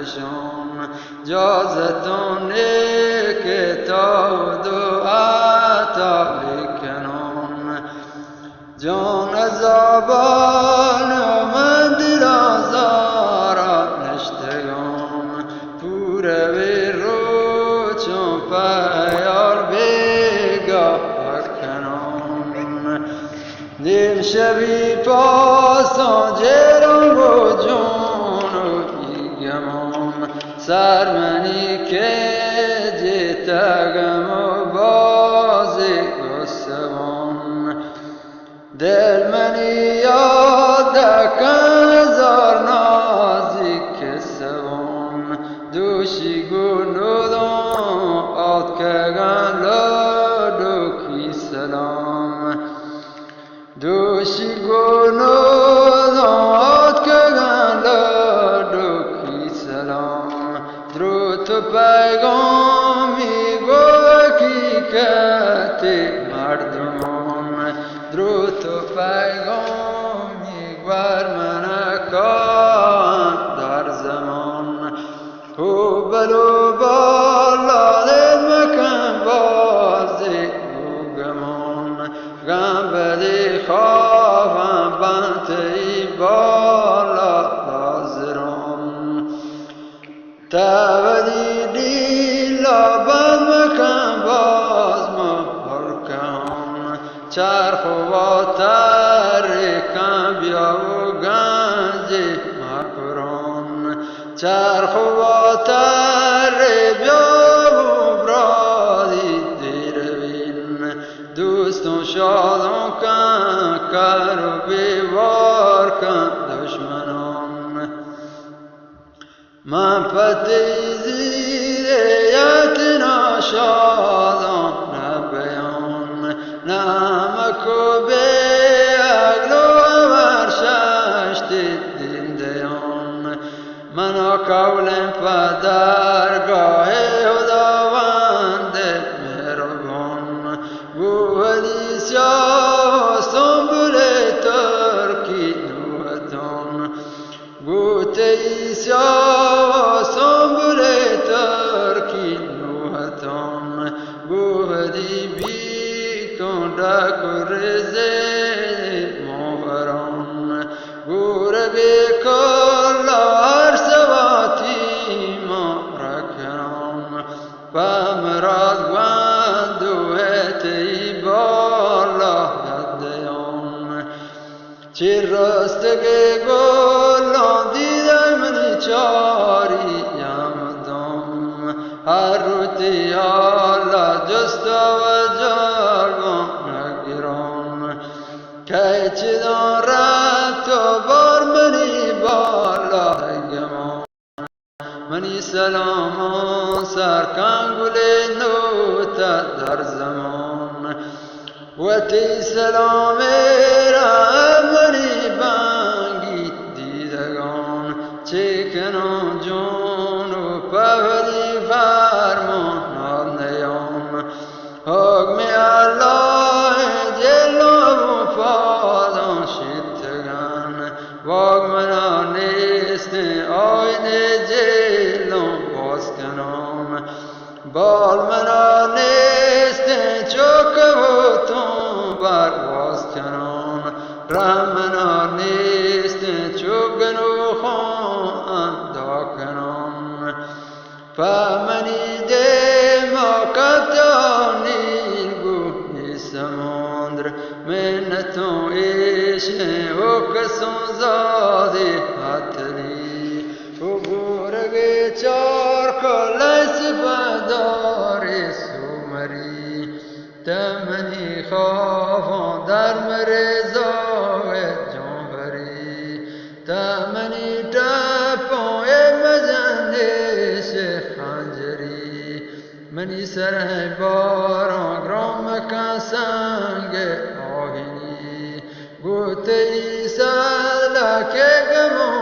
نشان جازتونه که تا دعاتا بکنان جان عذابان من دل آزارت نشتگان پوره بی رو چون پیار بگاه کنان نیم شبی پاسان جرم و جان و بیگمان سرمنی که جتگم و بازی گستوان دل منی یاد کزار نازی کسوان دوشی گنودان آد کگن لدو کی سلام دوشی گنودان آد کگن لدو کی سلام درو تو پیغامی گو حقیقت مردمان درو تو پیغامی بر من کن در زمان او بلو بالا دل مکن بازی او گمان غم بدی خوابم بنتی بالا لازران تبدی دیلا بند مکن باز محرکان چرخ و ترکم بیا و گنجی مکران چرخ و تر بیا و برادی دیروین دوستان شادان کن کر و بیوار کن دشمنان من پتی زیریت ناشادان نبیان نمک و بی اگلو ورششتی دین دیان منا قولم پدرگاه خداوند مهربان گو حدیثیا سنبول ترکی نوحتان گو تیسیا سنبول ترکی نوحتان گو حدی بی کن دکو رزه مهران گو ربی کلا هر سواتی ما رکنان پمراد گوندو هتی بالا دیان چی رستگی گلان دیدم منی چاری یمدام هر روتی حالا جستا و جارگان نگیران که چی دان رفت و بار منی بالا گمان منی سلامان سرکن گل نوتا در زمان و تی سلام را منی بانگی دیدگان چکنان جان و پودی فرمان نیام حکم الله جل و پادان شدگان واگ منا نیست آین جلون باز کنم بال منا نیست چوک و تون بر باز کنم رحم منا نیست چوک نو خان دا کنم فمنی دما کتانی گوی سمندر منتون ایشه و کسون زادی حتلی و بورگی چار کلیس بداری سومری تمنی خوافان در مرزاق جانبری تمنی تپان مجندش خنجری منی سر باران گرام مکن سنگ آهینی گوته ای سلا که گمان